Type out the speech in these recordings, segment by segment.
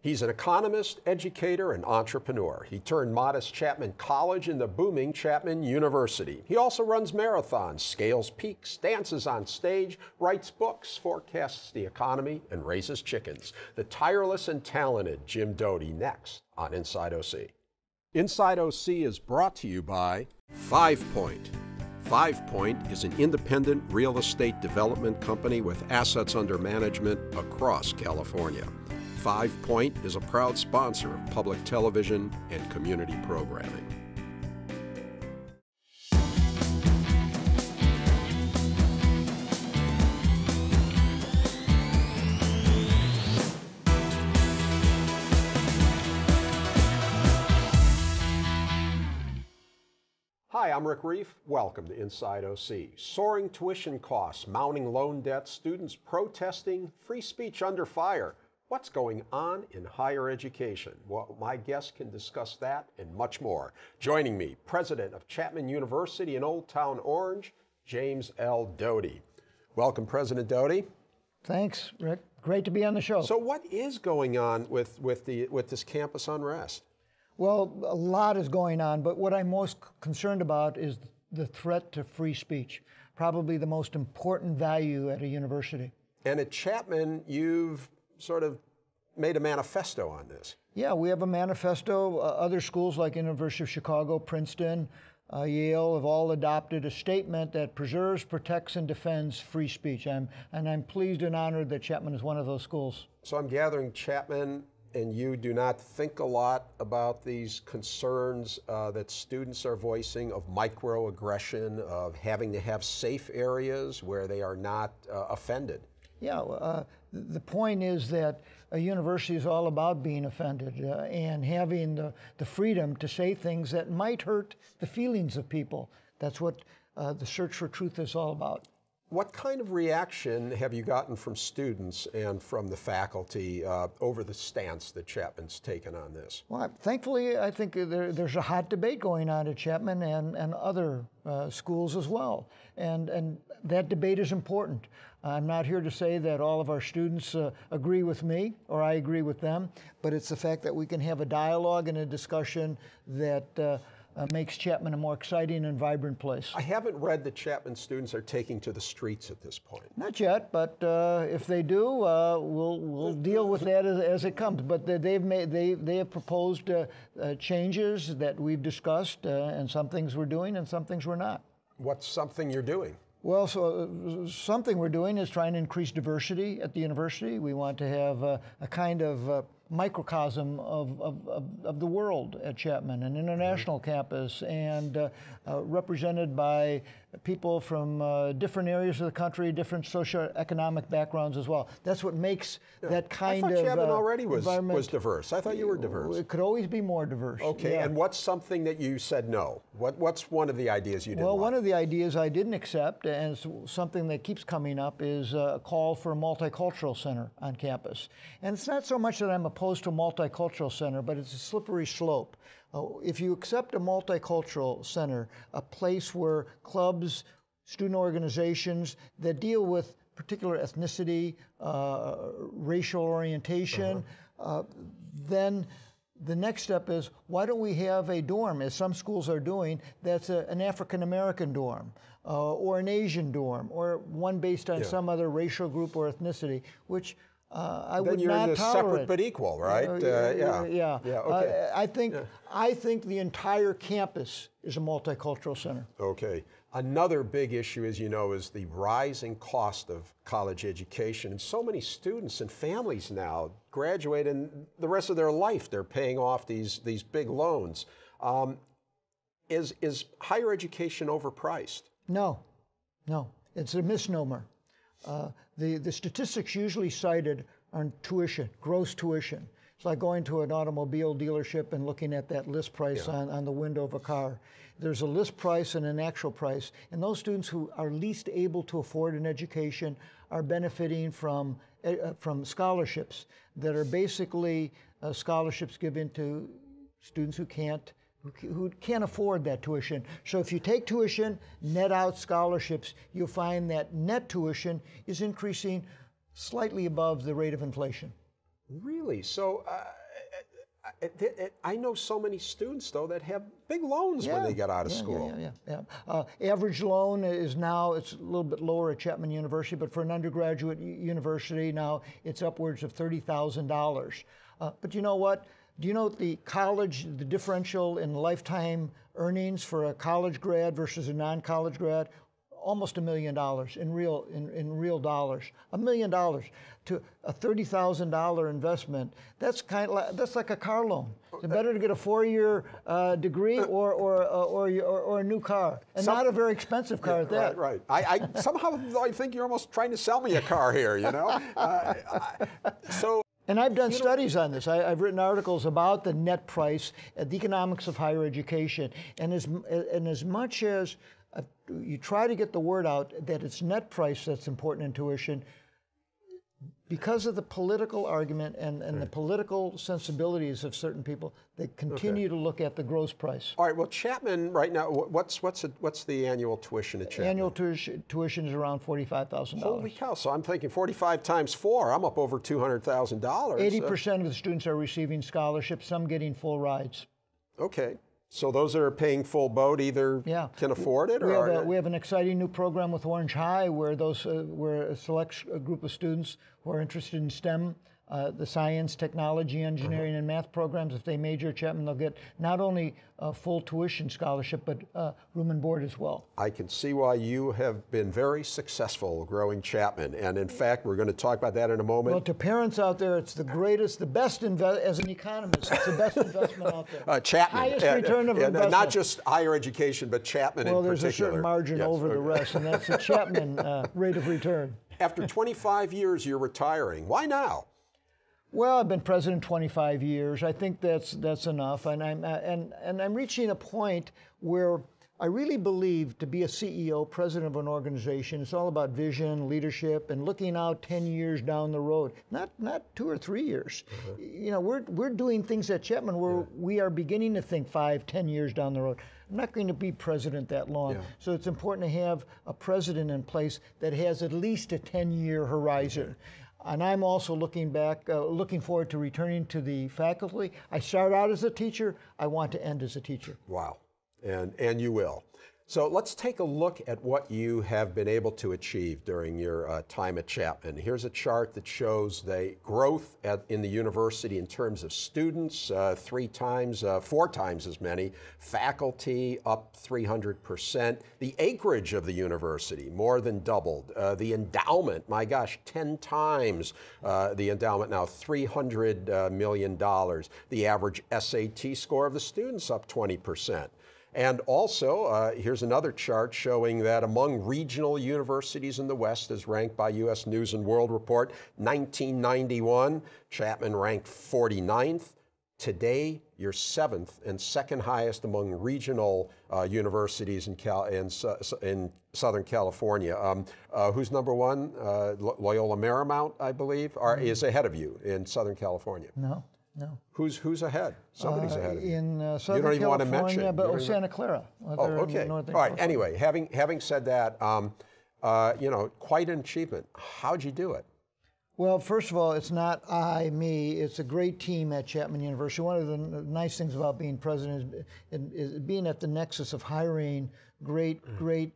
He's an economist, educator, and entrepreneur. He turned modest Chapman College into booming Chapman University. He also runs marathons, scales peaks, dances on stage, writes books, forecasts the economy, and raises chickens. The tireless and talented Jim Doti next on Inside OC. Inside OC is brought to you by 5 Point. 5 Point is an independent real estate development company with assets under management across California. 5 Point is a proud sponsor of public television and community programming. Hi, I'm Rick Reiff. Welcome to Inside OC. Soaring tuition costs, mounting loan debt, students protesting, free speech under fire. What's going on in higher education? Well, my guest can discuss that and much more. Joining me, President of Chapman University in Old Town Orange, James L. Doti. Welcome, President Doti. Thanks, Rick. Great to be on the show. So what is going on with this campus unrest? Well, a lot is going on, but what I'm most concerned about is the threat to free speech, probably the most important value at a university. And at Chapman, you've sort of made a manifesto on this. Yeah, we have a manifesto. Other schools like University of Chicago, Princeton, Yale have all adopted a statement that preserves, protects, and defends free speech. And I'm pleased and honored that Chapman is one of those schools. So I'm gathering Chapman and you do not think a lot about these concerns that students are voicing of microaggression, of having to have safe areas where they are not offended. Yeah, the point is that a university is all about being offended and having the freedom to say things that might hurt the feelings of people. That's what the search for truth is all about. What kind of reaction have you gotten from students and from the faculty over the stance that Chapman's taken on this? Well, thankfully, I think there's a hot debate going on at Chapman and other schools as well. And that debate is important. I'm not here to say that all of our students agree with me or I agree with them, but it's the fact that we can have a dialogue and a discussion that makes Chapman a more exciting and vibrant place. I haven't read that Chapman students are taking to the streets at this point. Not yet, but if they do, we'll deal with that as it comes. But they have proposed changes that we've discussed, and some things we're doing and some things we're not. What's something you're doing? Well, so something we're doing is trying to increase diversity at the university. We want to have a kind of microcosm of the world at Chapman, an international campus, and represented by people from different areas of the country, different socioeconomic backgrounds as well. That's what makes that kind of I thought Chapman already was diverse. I thought you were diverse. It could always be more diverse. Okay, yeah. And what's something that you said no? What's one of the ideas you didn't like? One of the ideas I didn't accept, and it's something that keeps coming up, is a call for a multicultural center on campus. And it's not so much that I'm opposed to a multicultural center, but it's a slippery slope. If you accept a multicultural center, a place where clubs, student organizations that deal with particular ethnicity, racial orientation, then the next step is, why don't we have a dorm, as some schools are doing, that's an African-American dorm, or an Asian dorm, or one based on some other racial group or ethnicity, which I would not tolerate. Then you're in the separate but equal, right? Yeah. Okay. I think the entire campus is a multicultural center. Okay. Another big issue, as you know, is the rising cost of college education. And so many students and families now graduate, and the rest of their life they're paying off these big loans. Is higher education overpriced? No. It's a misnomer. The statistics usually cited are tuition, gross tuition. It's like going to an automobile dealership and looking at that list price on the window of a car. There's a list price and an actual price, and those students who are least able to afford an education are benefiting from scholarships that are basically scholarships given to students who can't afford that tuition. So if you take tuition, net out scholarships, you'll find that net tuition is increasing slightly above the rate of inflation. Really? So I know so many students, though, that have big loans when they get out of school. Average loan is now, it's a little bit lower at Chapman University, but for an undergraduate university now, it's upwards of $30,000. But you know what? Do you know the differential in lifetime earnings for a college grad versus a non-college grad? Almost $1 million in real dollars. $1 million to a $30,000 investment. That's that's like a car loan. It's better to get a 4-year degree or a new car, and not a very expensive car at that. Right. I somehow I think you're almost trying to sell me a car here. You know. And I've done studies on this. I've written articles about the net price, the economics of higher education, and as much as you try to get the word out that it's net price that's important in tuition, because of the political argument and the political sensibilities of certain people, they continue to look at the gross price. All right. Well, Chapman right now, what's the annual tuition at Chapman? Annual tuition is around $45,000. Holy cow! So I'm thinking 45 times 4. I'm up over $200,000. 80% of the students are receiving scholarships. Some getting full rides. Okay. So those that are paying full boat either can afford it, or we have an exciting new program with Orange High where a select group of students who are interested in STEM, the science, technology, engineering, and math programs. If they major at Chapman, they'll get not only a full tuition scholarship, but room and board as well. I can see why you have been very successful growing Chapman. And in fact, we're going to talk about that in a moment. Well, to parents out there, it's the greatest, the best as an economist, it's the best investment out there. Chapman. Highest return of investment. Not just higher education, but Chapman in particular. Well, there's a certain margin over the rest, and that's the Chapman rate of return. After 25 years, you're retiring. Why now? Well, I've been president 25 years. I think that's enough, and I'm reaching a point where I really believe to be a CEO, president of an organization, it's all about vision, leadership, and looking out 10 years down the road, not 2 or 3 years. You know, we're doing things at Chapman where we are beginning to think 5, 10 years down the road. I'm not going to be president that long, so it's important to have a president in place that has at least a 10-year horizon. And I'm also looking forward to returning to the faculty. I started out as a teacher. I want to end as a teacher. Wow, and you will. So let's take a look at what you have been able to achieve during your time at Chapman. Here's a chart that shows the growth in the university in terms of students, 4 times as many, faculty up 300%, the acreage of the university more than doubled, the endowment, my gosh, 10 times the endowment now, $300 million, the average SAT score of the students up 20%. And also, here's another chart showing that among regional universities in the West, as ranked by U.S. News and World Report, 1991, Chapman ranked 49th. Today, you're 7th and second highest among regional universities in Southern California. Who's number 1? Loyola Marymount, I believe, is ahead of you in Southern California. No. Who's ahead? Somebody's ahead of you. In Southern you don't even want to mention. But Santa Clara. Okay. All right. Anyway, having said that, you know, quite an achievement. How'd you do it? Well, first of all, it's not me. It's a great team at Chapman University. One of the nice things about being president is being at the nexus of hiring great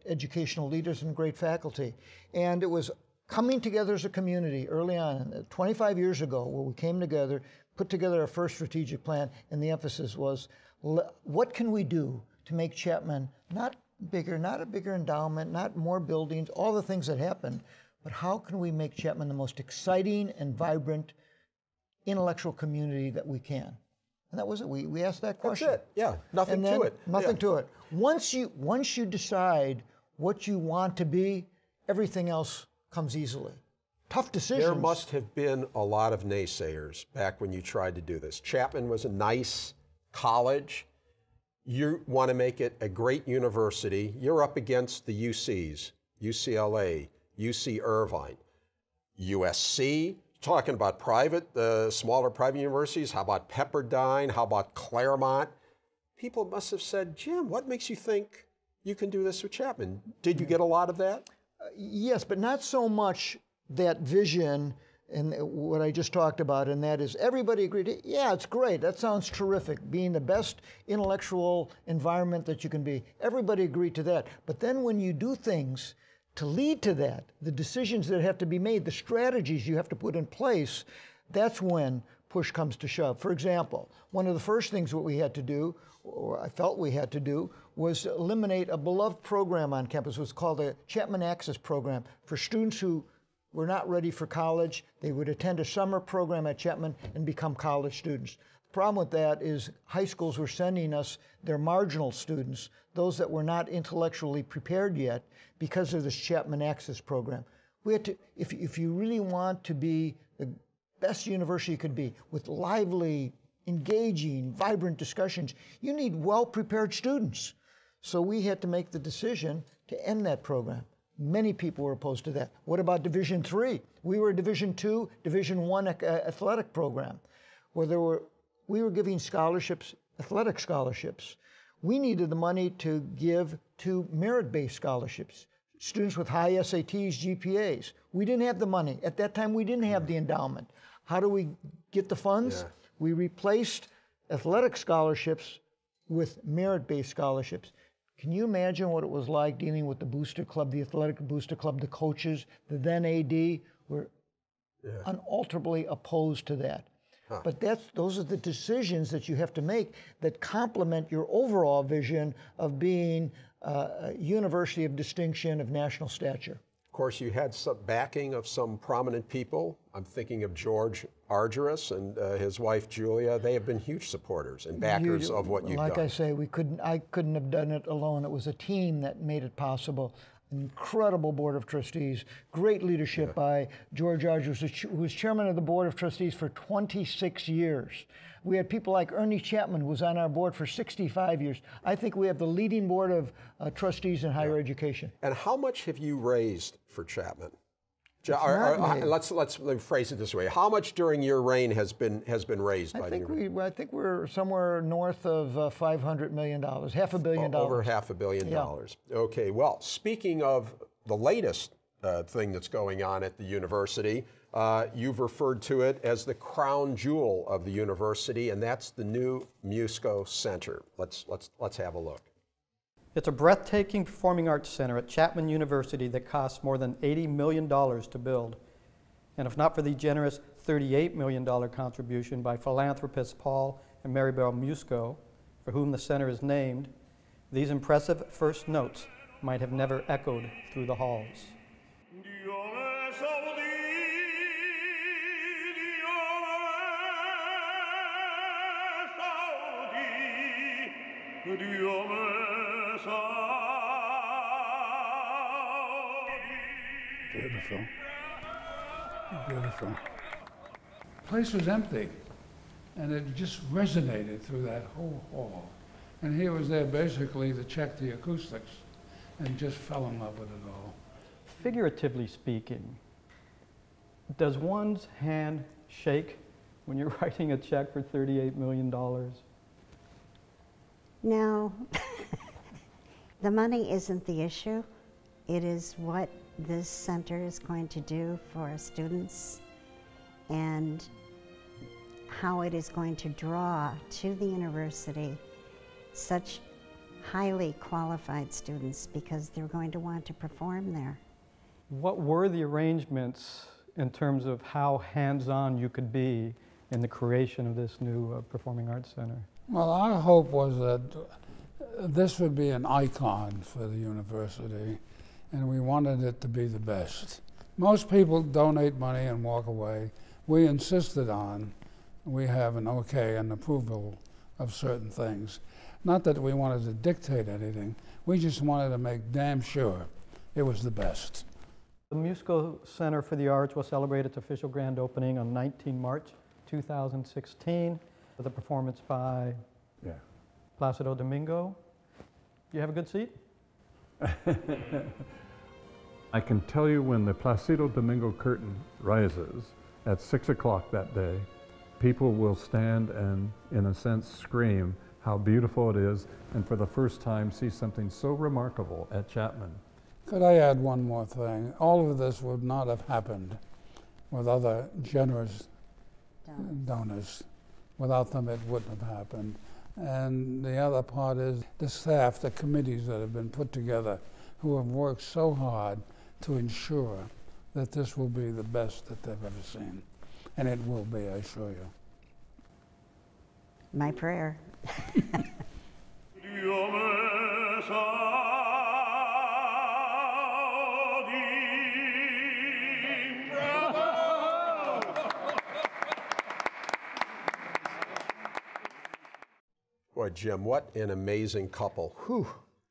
educational leaders and great faculty. And it was coming together as a community early on, 25 years ago, where we came together, put together our first strategic plan, and the emphasis was, what can we do to make Chapman not a bigger endowment, not more buildings, all the things that happen, but how can we make Chapman the most exciting and vibrant intellectual community that we can? And that was it. We asked that question. That's it. Yeah. Nothing to it. Nothing to it. Once you decide what you want to be, everything else comes easily. Tough decisions. There must have been a lot of naysayers back when you tried to do this. Chapman was a nice college. You want to make it a great university. You're up against the UCs, UCLA, UC Irvine, USC. Talking about smaller private universities. How about Pepperdine? How about Claremont? People must have said, Jim, what makes you think you can do this with Chapman? Did you get a lot of that? Yes, but not so much that vision and what I just talked about, and that is everybody agreed, yeah, it's great, that sounds terrific, being the best intellectual environment that you can be. Everybody agreed to that. But then when you do things to lead to that, the decisions that have to be made, the strategies you have to put in place, that's when push comes to shove. For example, one of the first things what we had to do, or I felt we had to do, was eliminate a beloved program on campus. It was called the Chapman Access Program for students who were not ready for college. They would attend a summer program at Chapman and become college students. The problem with that is high schools were sending us their marginal students, those that were not intellectually prepared yet, because of this Chapman Access Program. We had to, if you really want to be the best university you could be, with lively, engaging, vibrant discussions, you need well-prepared students. So we had to make the decision to end that program. Many people were opposed to that. What about Division III? We were a Division II, Division I athletic program, where we were giving scholarships, athletic scholarships. We needed the money to give to merit-based scholarships, students with high SATs, GPAs. We didn't have the money. At that time, we didn't have the endowment. How do we get the funds? Yeah. We replaced athletic scholarships with merit-based scholarships. Can you imagine what it was like dealing with the booster club, the athletic booster club, the coaches, the then AD were unalterably opposed to that. Huh. But those are the decisions that you have to make that complement your overall vision of being a university of distinction, of national stature. Of course, you had some backing of some prominent people. I'm thinking of George Argyris and his wife Julia. They have been huge supporters and backers of what you've done. Like I say, I couldn't have done it alone. It was a team that made it possible. An incredible board of trustees, great leadership by George Argyris, who was chairman of the board of trustees for 26 years. We had people like Ernie Chapman, who was on our board for 65 years. I think we have the leading board of trustees in higher education. And how much have you raised for Chapman? Let's phrase it this way. How much during your reign has been raised by the university? I think we're somewhere north of $500 million, $500 million. Over $500 million. Okay, well, speaking of the latest thing that's going on at the university, you've referred to it as the crown jewel of the university, and that's the new Musco Center. Let's have a look. It's a breathtaking performing arts center at Chapman University that costs more than $80 million to build. And if not for the generous $38 million contribution by philanthropists Paul and Maribel Musco, for whom the center is named, these impressive first notes might have never echoed through the halls. Beautiful. Beautiful. The place was empty, and it just resonated through that whole hall. And he was there basically to check the acoustics and just fell in love with it all. Figuratively speaking, does one's hand shake when you're writing a check for $38 million? No. The money isn't the issue. It is what this center is going to do for students and how it is going to draw to the university such highly qualified students because they're going to want to perform there. What were the arrangements in terms of how hands-on you could be in the creation of this new Performing Arts Center? Well, our hope was that this would be an icon for the university, and we wanted it to be the best. Most people donate money and walk away. We insisted on, we have an okay and approval of certain things. Not that we wanted to dictate anything, we just wanted to make damn sure it was the best. The Musco Center for the Arts will celebrate its official grand opening on 19 March 2016 with a performance by Placido Domingo. You have a good seat? I can tell you when the Placido Domingo curtain rises at 6 o'clock that day, people will stand and, in a sense, scream how beautiful it is, and for the first time see something so remarkable at Chapman. Could I add one more thing? All of this would not have happened with other generous donors. Without them, it wouldn't have happened. And the other part is the staff, the committees that have been put together, who have worked so hard to ensure that this will be the best that they've ever seen. And it will be, I assure you. My prayer. Boy, Jim, what an amazing couple. Whew,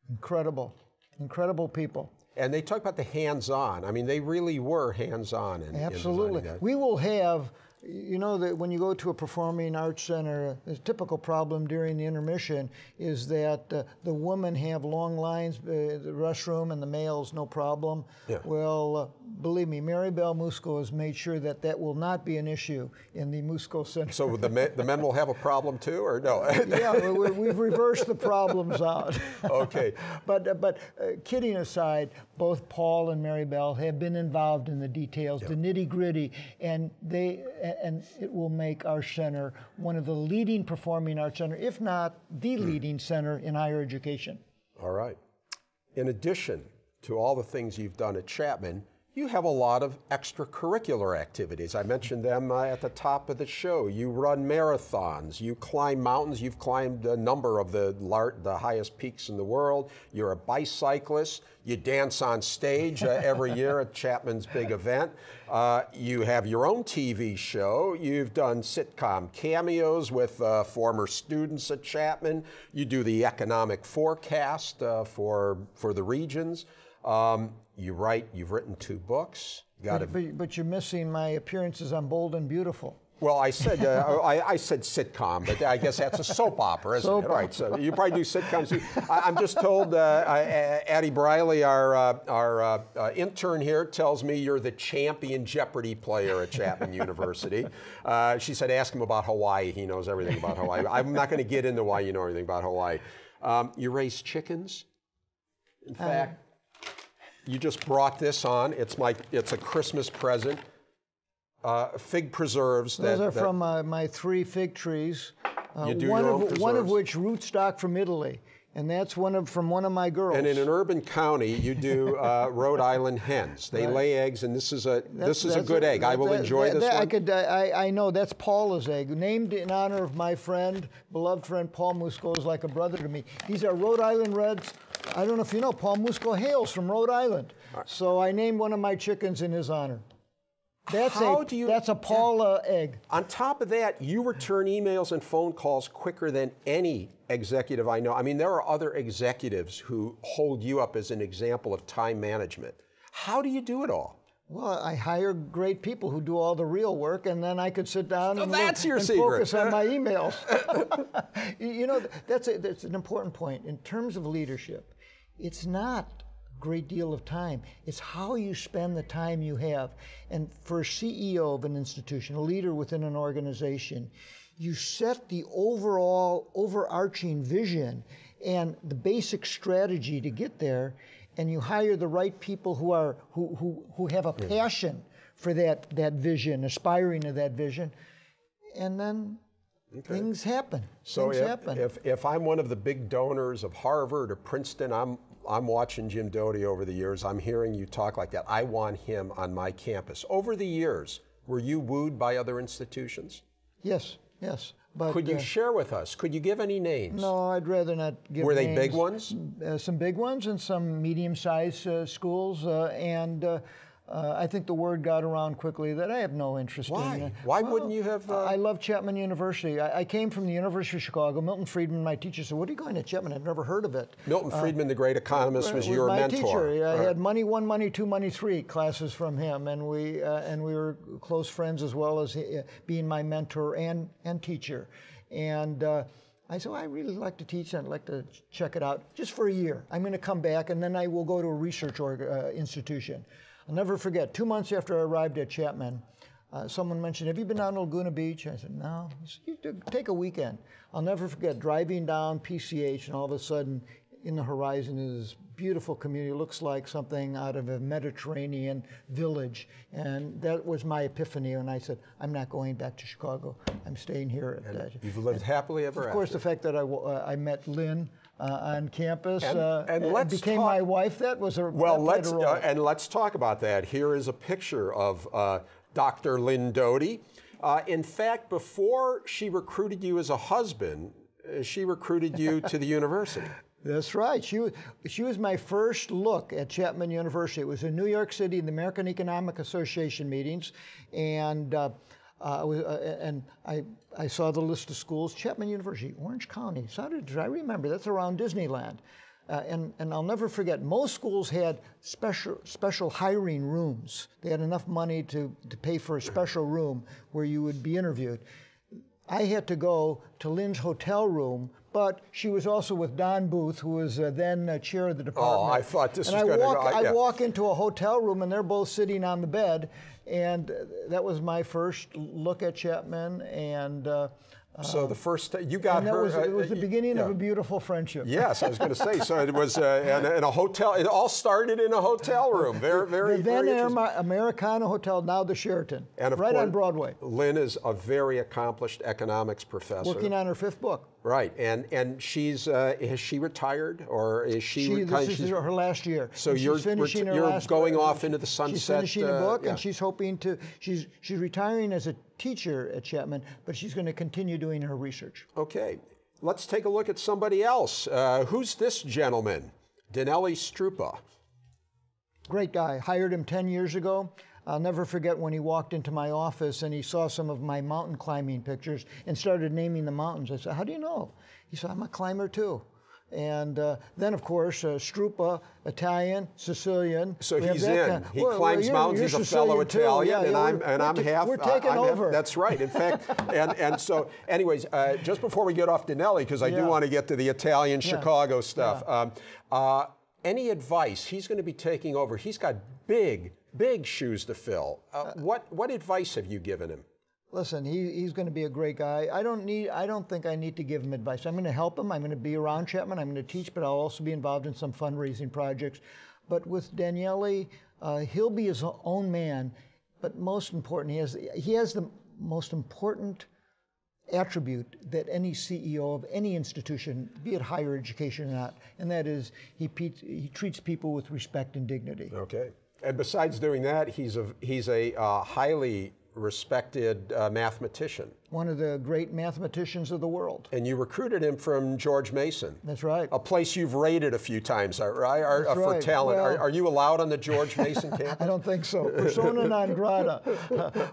incredible, incredible people. And they talk about the hands-on. I mean, they really were hands-on in Absolutely. designing that. We will have, you know, that when you go to a performing arts center, a typical problem during the intermission is that the women have long lines, the restroom, and the males, no problem. Yeah. Well, believe me, Mary Bell Musco has made sure that that will not be an issue in the Musco Center. So the men will have a problem too, or no? Yeah, we've reversed the problems out. Okay. But kidding aside, both Paul and Mary Bell have been involved in the details, the nitty-gritty, and it will make our center one of the leading performing arts center, if not the leading center in higher education. All right. In addition to all the things you've done at Chapman, you have a lot of extracurricular activities. I mentioned them at the top of the show. You run marathons, you climb mountains, you've climbed a number of the highest peaks in the world. You're a bicyclist, you dance on stage every year at Chapman's big event. You have your own TV show. You've done sitcom cameos with former students at Chapman. You do the economic forecast for the regions. You've written 2 books. But you're missing my appearances on Bold and Beautiful. Well, I said I said sitcom, but I guess that's a soap opera, isn't it? Right. So you probably do sitcoms. I'm just told Addie Briley, our intern here, tells me you're the champion Jeopardy player at Chapman University. She said, ask him about Hawaii. He knows everything about Hawaii. I'm not going to get into why you know everything about Hawaii. You raise chickens. In fact, you just brought this on. It's a Christmas present. Fig preserves. Those are from my 3 fig trees. You do your own one of preserves? which rootstock from Italy, and that's from one of my girls. And in an urban county, you do Rhode Island hens. They lay eggs, and this is a good egg. I will enjoy this one. I know that's Paula's egg, named in honor of my beloved friend Paul Musco, is like a brother to me. These are Rhode Island Reds. I don't know if you know, Paul Musco hails from Rhode Island. So I named one of my chickens in his honor. That's a Paula egg. On top of that, you return emails and phone calls quicker than any executive I know. I mean, there are other executives who hold you up as an example of time management. How do you do it all? Well, I hire great people who do all the real work, and then I could sit down and focus on my emails. You know, that's an important point. In terms of leadership, it's not a great deal of time. It's how you spend the time you have. And for a CEO of an institution, a leader within an organization, you set the overall overarching vision and the basic strategy to get there, and you hire the right people who have a passion for that vision, aspiring to that vision, and then things happen. So if I'm one of the big donors of Harvard or Princeton, I'm watching Jim Doti over the years. I'm hearing you talk like that. I want him on my campus. Over the years, were you wooed by other institutions? Yes. But, could you share with us? Could you give any names? No, I'd rather not give names. Were they big ones? Some big ones and some medium-sized schools. I think the word got around quickly that I have no interest in. Why wouldn't you have? I love Chapman University. I came from the University of Chicago. Milton Friedman, my teacher, said, "What are you going to Chapman? I've never heard of it." Milton Friedman, the great economist, was your my mentor. Teacher. I had Money 1, Money 2, Money 3 classes from him, and we were close friends as well as being my mentor and teacher. And I said, I really like to teach, and I'd like to check it out just for a year. I'm going to come back, and then I will go to a research institution. I'll never forget, 2 months after I arrived at Chapman, someone mentioned, have you been down to Laguna Beach? I said, no. He said, you take a weekend. I'll never forget driving down PCH, and all of a sudden, in the horizon is this beautiful community. It looks like something out of a Mediterranean village. And that was my epiphany when I said, I'm not going back to Chicago. I'm staying here. You've lived happily ever after. Of course, the fact that I met Lynn on campus and became my wife, that was a and let's talk about that. Here is a picture of Dr. Lynn Doti. In fact, before she recruited you as a husband, she recruited you to the university. That's right. She was my first look at Chapman University. It was in New York City, in the American Economic Association meetings, and I saw the list of schools. Chapman University, Orange County. I remember that's around Disneyland, and I'll never forget. Most schools had special hiring rooms. They had enough money to pay for a special room where you would be interviewed. I had to go to Lynn's hotel room, but she was also with Don Booth, who was then chair of the department. Oh, I thought this was going to go. I walk into a hotel room, and they're both sitting on the bed, and that was my first look at Chapman. And so the first you got her. It was the beginning of a beautiful friendship. Yes, I was going to say. So it was in a hotel. It all started in a hotel room. Very then Americana Hotel, now the Sheraton, and of right course, on Broadway. Lynn is a very accomplished economics professor. Working on her 5th book. Right, and she's has she retired, or is she? This is her last year. So you're going off into the sunset. She's finishing a book, and she's hoping to. She's retiring as a teacher at Chapman, but she's going to continue doing her research. Okay, let's take a look at somebody else. Who's this gentleman? Danelli Strupa. Great guy. Hired him 10 years ago. I'll never forget when he walked into my office and he saw some of my mountain climbing pictures and started naming the mountains. I said, how do you know? He said, I'm a climber too. And then, of course, Strupa, Italian, Sicilian. So he's in. He climbs mountains. He's a fellow Italian, and I'm half. We're taking over. That's right. In fact, and so, anyways, just before we get off Danelli, because I do want to get to the Italian Chicago stuff. Any advice? He's going to be taking over. He's got big shoes to fill. What advice have you given him? Listen, he's going to be a great guy. I don't think I need to give him advice. I'm going to help him. I'm going to be around Chapman. I'm going to teach, but I'll also be involved in some fundraising projects. But with Daniele, he'll be his own man. But most important, he has the most important attribute that any CEO of any institution, be it higher education or not, and that is he treats people with respect and dignity. Okay. And besides doing that, he's a highly respected mathematician. One of the great mathematicians of the world. And you recruited him from George Mason. That's right. A place you've raided a few times, right? That's for right. talent. Well, are you allowed on the George Mason campus? I don't think so. Persona non grata.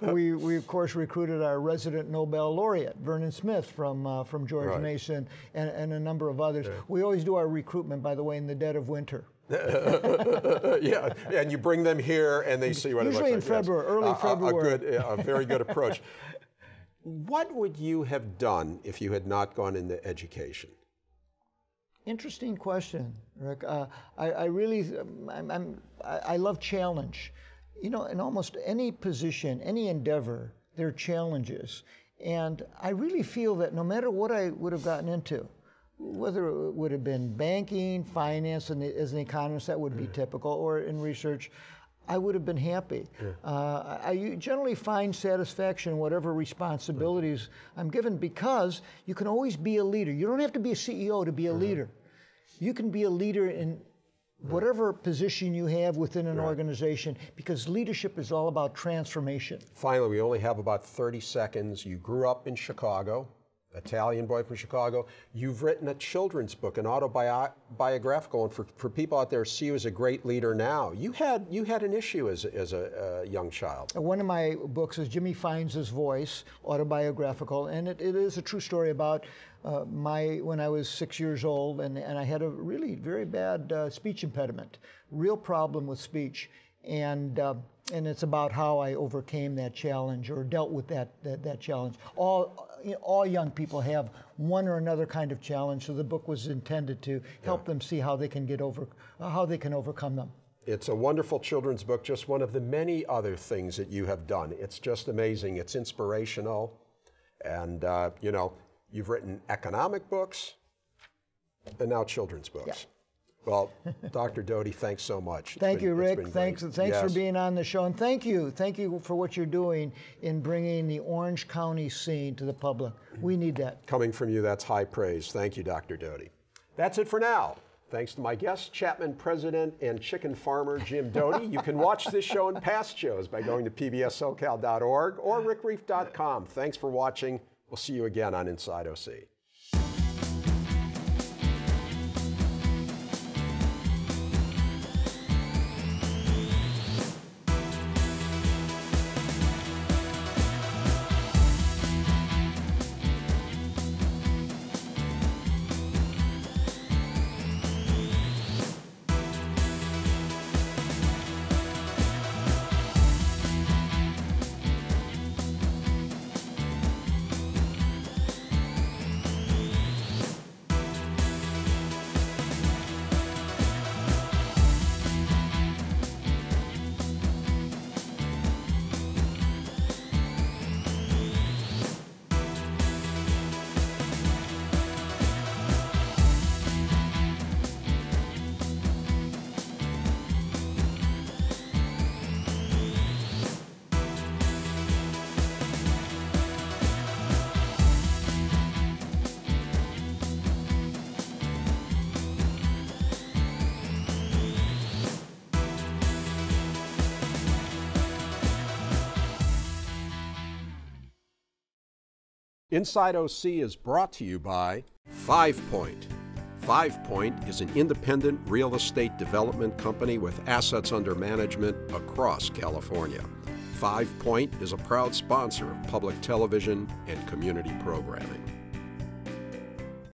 We of course recruited our resident Nobel laureate, Vernon Smith, from George Mason, and a number of others. Yeah. We always do our recruitment, by the way, in the dead of winter. Yeah, and you bring them here and they see what usually it looks like. Usually in February, early February. A very good approach. What would you have done if you had not gone into education? Interesting question, Rick. I love challenge. You know, in almost any position, any endeavor, there are challenges. And I really feel that no matter what I would have gotten into, whether it would have been banking, finance, and as an economist, that would be typical, or in research, I would have been happy. I generally find satisfaction in whatever responsibilities I'm given, because you can always be a leader. You don't have to be a CEO to be a leader. You can be a leader in whatever position you have within an organization, because leadership is all about transformation. Finally, we only have about 30 seconds. You grew up in Chicago. Italian boy from Chicago. You've written a children's book, an autobiographical, and for people out there see you as a great leader now. You had an issue as a young child. One of my books is Jimmy Finds His Voice, autobiographical, and it is a true story about when I was 6 years old, and I had a really very bad speech impediment, real problem with speech, and it's about how I overcame that challenge or dealt with that challenge. All young people have one or another kind of challenge, so the book was intended to help them see how they can overcome them. It's a wonderful children's book, just one of the many other things that you have done. It's just amazing. It's inspirational, and you've written economic books and now children's books. Well, Dr. Doti, thanks so much. Thank you, Rick. Thanks Thanks for being on the show. And thank you for what you're doing in bringing the Orange County scene to the public. We need that. Coming from you, that's high praise. Thank you, Dr. Doti. That's it for now. Thanks to my guest, Chapman president and chicken farmer Jim Doti. You can watch this show and past shows by going to pbssocal.org or rickreiff.com. Thanks for watching. We'll see you again on Inside OC. Inside OC is brought to you by 5 Point. 5 Point is an independent real estate development company with assets under management across California. 5 Point is a proud sponsor of public television and community programming.